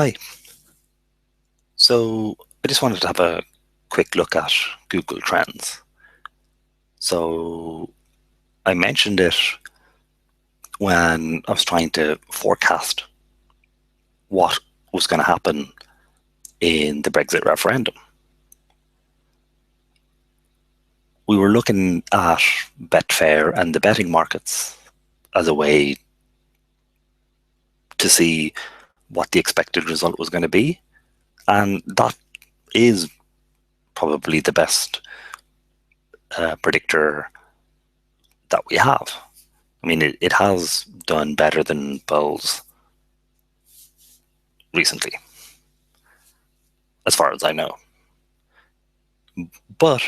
Hi. So I just wanted to have a quick look at Google Trends. So I mentioned it when I was trying to forecast what was going to happen in the Brexit referendum. We were looking at Betfair and the betting markets as a way to see what the expected result was going to be. And that is probably the best predictor that we have. I mean, it has done better than polls recently, as far as I know. But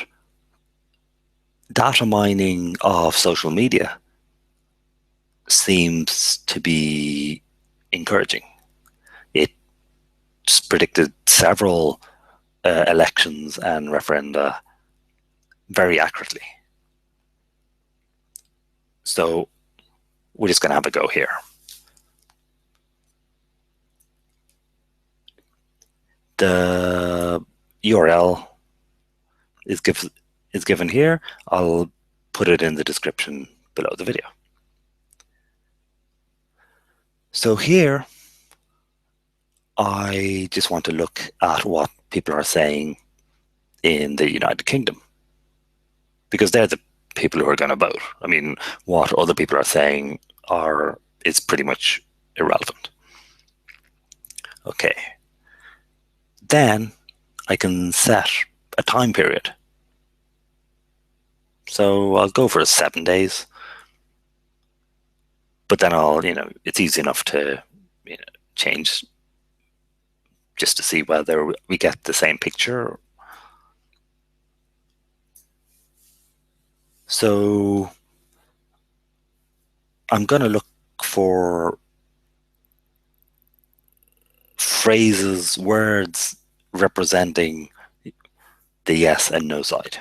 data mining of social media seems to be encouraging. It's predicted several elections and referenda very accurately. So we're just going to have a go here. The URL is given here. I'll put it in the description below the video. So here, I just want to look at what people are saying in the United Kingdom, because they're the people who are going to vote. I mean, what other people are saying is pretty much irrelevant. Okay. Then I can set a time period. So I'll go for 7 days, but then it's easy enough to change just to see whether we get the same picture. So I'm going to look for phrases, words representing the yes and no side.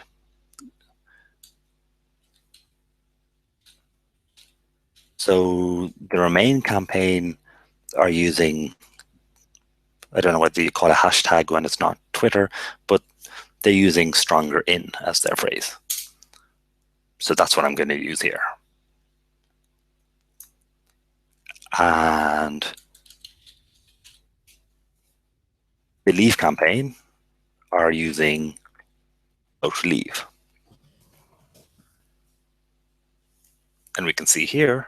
So the Remain campaign are using, I don't know what you call a hashtag when it's not Twitter, but they're using stronger in as their phrase. So that's what I'm going to use here. And the Leave campaign are using vote Leave. And we can see here,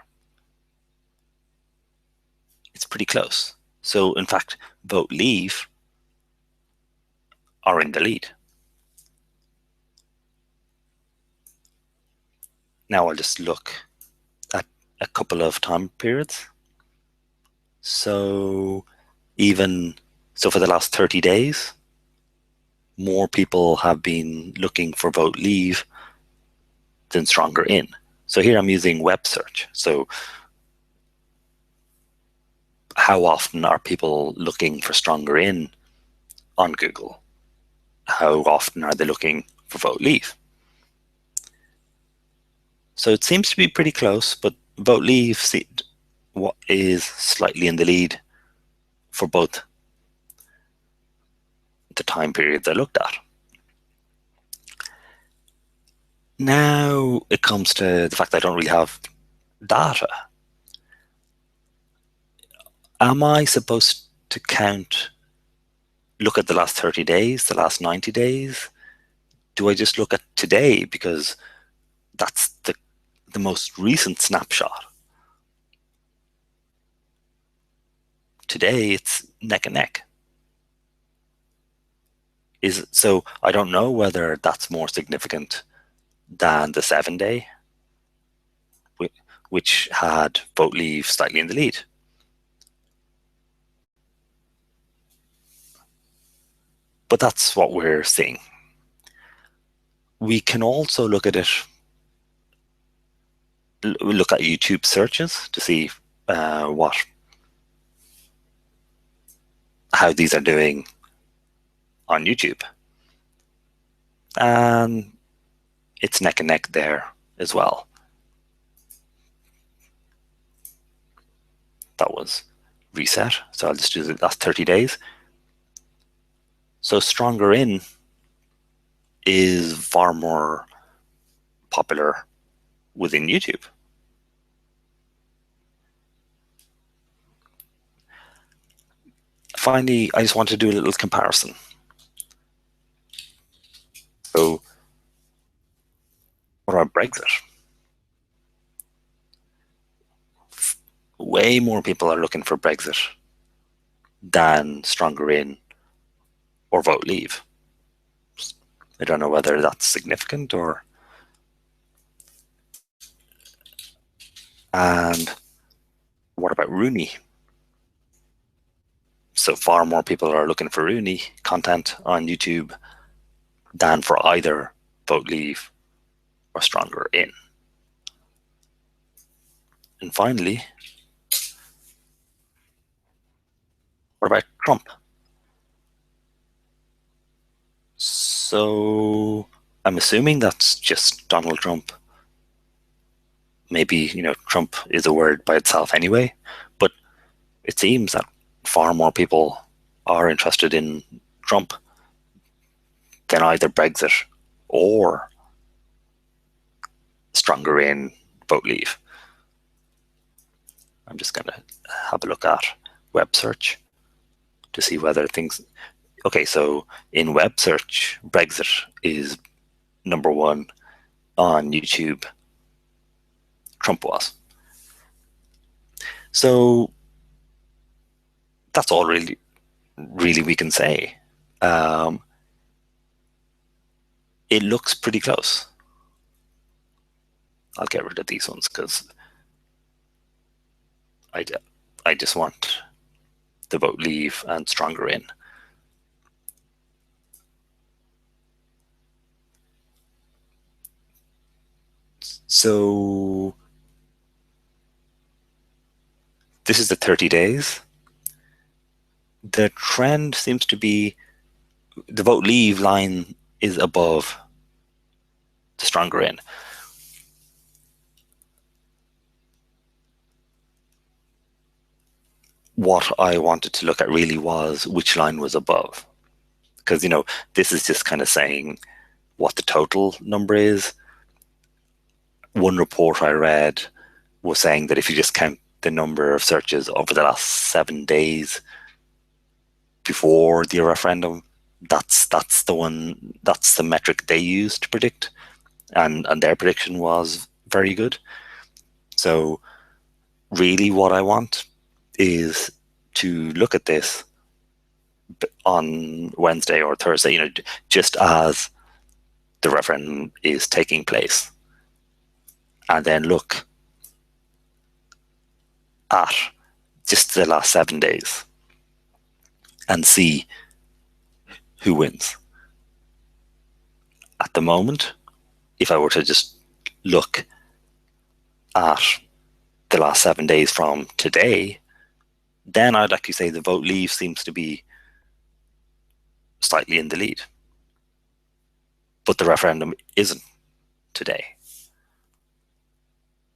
it's pretty close. So in fact, vote Leave are in the lead. Now I'll just look at a couple of time periods. So for the last 30 days, more people have been looking for vote Leave than stronger in. So here I'm using web search. So how often are people looking for stronger in on Google? How often are they looking for vote Leave? So it seems to be pretty close, but vote Leave is slightly in the lead for both the time periods I looked at. Now it comes to the fact I don't really have data. Am I supposed to look at the last 30 days, the last 90 days? Do I just look at today because that's the most recent snapshot? Today it's neck and neck. So I don't know whether that's more significant than the 7-day, which had vote Leave slightly in the lead. But that's what we're seeing. We can also look at YouTube searches to see how these are doing on YouTube. And it's neck and neck there as well. That was reset. So I'll just do the last 30 days. So Stronger In is far more popular within YouTube. Finally, I just want to do a little comparison. So what about Brexit? Way more people are looking for Brexit than Stronger In or Vote Leave. I don't know whether that's significant or... And what about Rooney? So far more people are looking for Rooney content on YouTube than for either Vote Leave or Stronger In. And finally, what about Trump? So I'm assuming that's just Donald Trump. Maybe, Trump is a word by itself anyway, but it seems that far more people are interested in Trump than either Brexit or Stronger In, Vote Leave. I'm just going to have a look at web search to see whether things... Okay, so in web search, Brexit is number one. On YouTube, Trump was. So that's all really we can say. It looks pretty close. I'll get rid of these ones because I just want the Vote Leave and Stronger In. So this is the 30 days. The trend seems to be the Vote Leave line is above the Stronger In. What I wanted to look at really was which line was above. Because, this is just kind of saying what the total number is. One report I read was saying that if you just count the number of searches over the last 7 days before the referendum, that's the metric they used to predict, and their prediction was very good. So really what I want is to look at this on Wednesday or Thursday, just as the referendum is taking place, and then look at just the last 7 days and see who wins. At the moment, if I were to just look at the last 7 days from today, then I'd actually say the Vote Leave seems to be slightly in the lead. But the referendum isn't today.